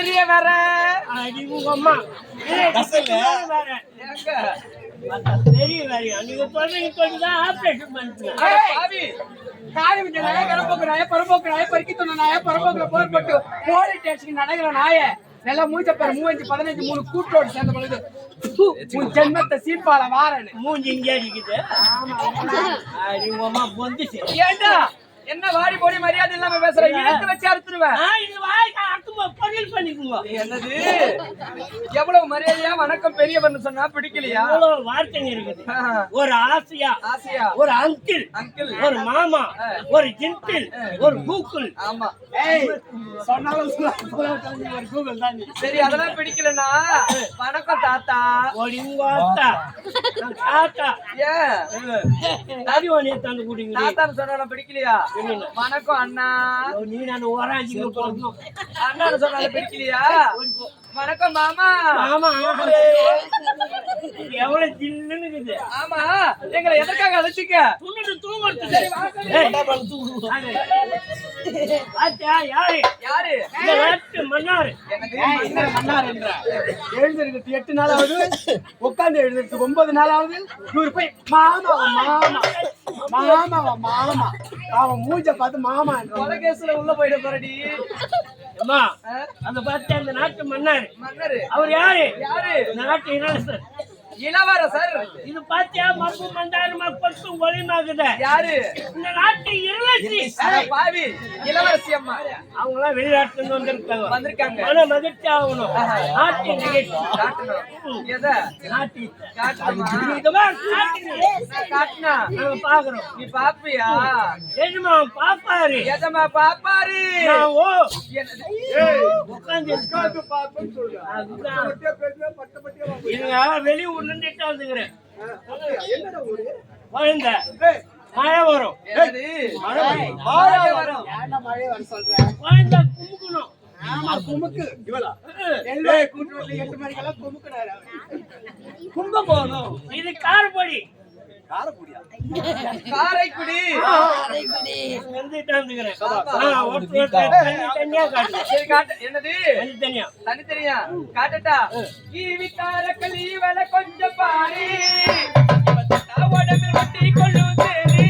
பெரிய வர உங்க அம்மா பெரிய வேலையா நீங்க சொல்றீங்க ஆபரேஷன் பண்ணுங்க நல்லா மூஞ்ச பாரு 15 3 கூட்டோடு சேர்ந்த பொழுது உன் ஜென்மத்தை சீப்பால வாரன்னு மூஞ்சி இங்கே அடிக்குது உங்க அம்மா பொந்துச்சு ஏண்டா என்ன வாடி போடி மரியாதை இல்லாம பேசுற இழுத்து வச்சு அறுத்துருவேன் பொருள் பண்ணிக்குங்க என்னது எவ்வளவு மரியாதையா வணக்கம் பெரியவர்னு சொன்னா பிடிக்கலையா எவ்வளவு வார்த்தைங்க இருக்குது ஒரு ஆசையா ஒரு அங்கிள் ஒரு மாமா ஒரு ஜிங்கிள் ஒரு கூக்குள் ஆமா சொன்னாலும் ஒரு கூகுள் தான் சரி அதெல்லாம் பிடிக்கலன்னா வணக்கம் தாத்தா தாத்தா ஏன் தந்து குடிங்க தாத்தான்னு சொன்னாலும் பிடிக்கலையா வணக்கம் அண்ணா நீ நான் ஓராஞ்சிங்க போடணும் அண்ணான்னு சொன்னாலும் பிடிக்கலையா வணக்கம் மாமா எவ்வளவு சில்லுன்னு இருக்குது ஆமா எங்களை எதற்காக அழைச்சிக்க யாரு மன்னாரு எழுந்திருக்கு 8 நாளாவது உட்கார்ந்து எழுந்திருக்கு 9 நாளாவது இவரு போய் மாமா அவன் மூஞ்ச பார்த்து மாமா கொலகேசுல உள்ள போயிட போறடி அம்மா அந்த பார்த்து அந்த நாட்டு மன்னர் அவர் யாரு நாட்டு இளவரசர் இது பாத்தியா மப்பு மந்தாரமா பத்தும் ஒளிமாகுத யாரு இந்த நாட்டு இளவரசி பாவி இளவரசி அம்மா அவங்க எல்லாம் வெளிநாட்டுல வந்திருக்காங்க ஆனா மகிழ்ச்சி ஆகணும் நாட்டு நிகழ்ச்சி காட்டணும் எதை நாட்டி காட்டினா நாங்க பாக்குறோம் நீ பாப்பியா எஜமா பாப்பாரு உட்காந்து வெளியூர்ல வந்துக்கிறேன் மாயாவரம் கும்பகோணம் இது காரப்பொடி காரைக்குடி என்னது தனித்தனியா காட்டட்டா கொஞ்சம் பாரு உடம்பில் ஒட்டி கொள்ளு தேரி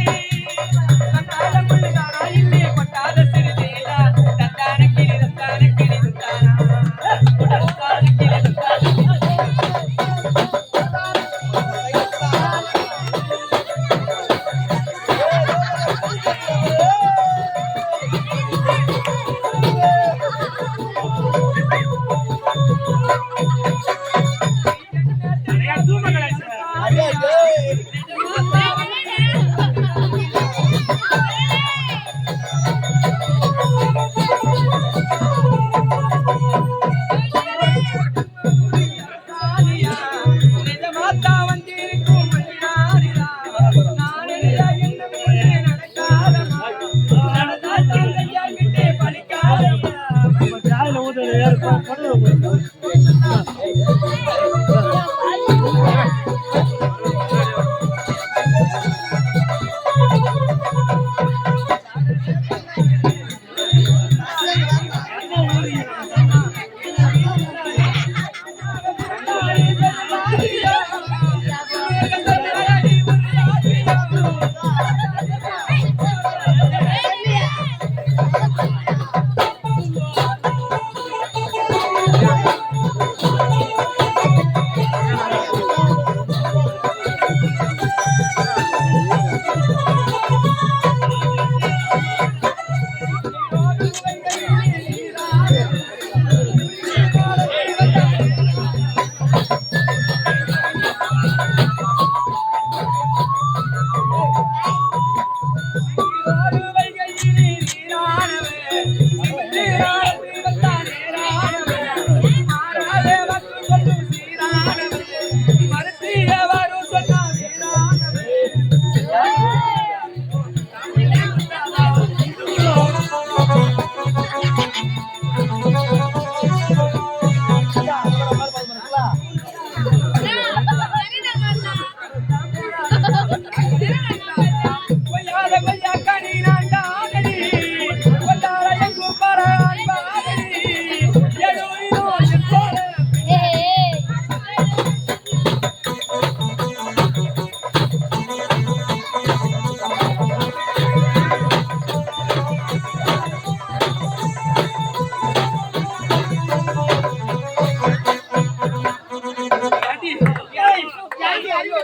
இல்லை கொட்டாத சிறுதேலா தத்தான கிளி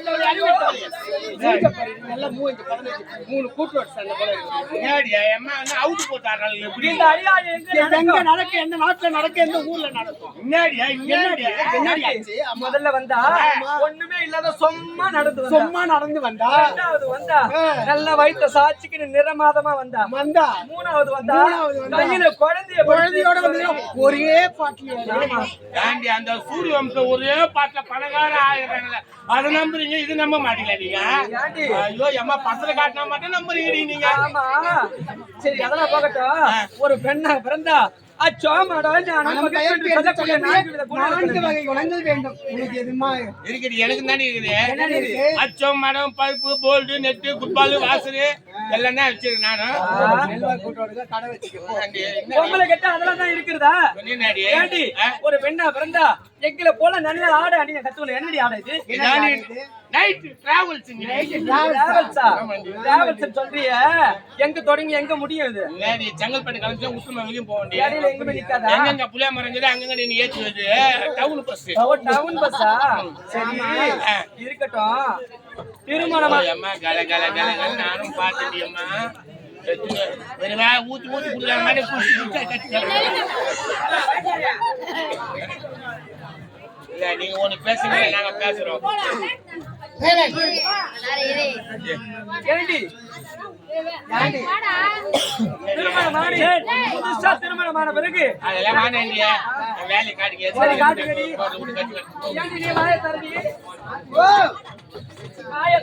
மூஞ்ச பாரு, நல்லா மூஞ்ச 15 3 கூட்டு வச்சு அந்த போல இருக்கு. ஏடியா அம்மா என்ன அவுட் போட்டார்கள் எப்படி இந்த அடியாள் எங்க நடக்க, எந்த நாட்டுல நடக்க, எந்த ஊர்ல நடக்கும்? என்னடியா என்னடியா என்னடி ஆச்சு? முதல்ல வந்தா ஒண்ணுமே இல்லாத சும்மா நடந்து வந்தா. சும்மா நடந்து வந்தா, ரெண்டாவது வந்தா நல்ல வயிற்ற சாச்சிக்கிட்டு நிறமாதமா வந்தா. வந்தா மூணாவது வந்தா கையில குழந்தையோட வந்து ஒரே பாட்டில ஏண்டி அந்த சூரிய வம்சம் ஒரே பாட்டுல பணக்கார ஆயிடுறாங்கல்ல, அதை நம்புறீங்க, இது நம்ப மாட்டீங்களா நீங்க? ஐயோ அம்மா பசல காட்டினா மட்டும் நம்புறீங்க நீங்க. ஆமா சரி அதெல்லாம் போகட்டும். ஒரு பெண்ணா பிறந்தா அச்சோமாடா நம்ம கையில் சொல்லக்கூடிய 4 வகை குணங்கள் வேண்டும். உனக்கு எதுமா இருக்குது? எனக்கு தானே இருக்குது. அச்சம், மடம், பருப்பு, போல்டு, நெட்டு, குட்பால், வாசரு எல்லாம் தான் வச்சிருக்கேன் நானும். நெல்வா கூட்டோட கடை வச்சுக்கோ. பொம்பளை கட்ட அதெல்லாம் தான் இருக்கிறதா? ஏண்டி ஒரு பெண்ணா பிறந்தா எங்களை போல நல்ல ஆடை அணிய கத்துக்கணும். என்னடி ஆடை இது? நைட் டிராவல்ஸ் சொல்றிய எங்க தொடங்கி எங்க முடியும் இது? செங்கல்பட்டு கலந்து உசுமா வெளியும் போக வேண்டிய இடையில எங்க நிக்காதா? எங்க புளியா மறைஞ்சது அங்கங்க நீ ஏற்றி வருது டவுன் பஸ். டவுன் பஸ்ஸா? சரி இருக்கட்டும். திருமணமா அம்மா கல கல கல கல நானும் பாத்துட்டி அம்மா. வேற ஊத்தி ஊத்தி குடுக்குற மாதிரி கட்டி இல்ல நீங்க ஒண்ணு பேசுங்க, நாங்க பேசுறோம். ஏண்டி திருமணமானி புதுசா திருமணமான பிறகு அதெல்லாம் வாங்க வேலை காட்டுங்க. சரி காட்டுங்கடி. ஏண்டி நீ வாயை திறந்தீங்க? வாயை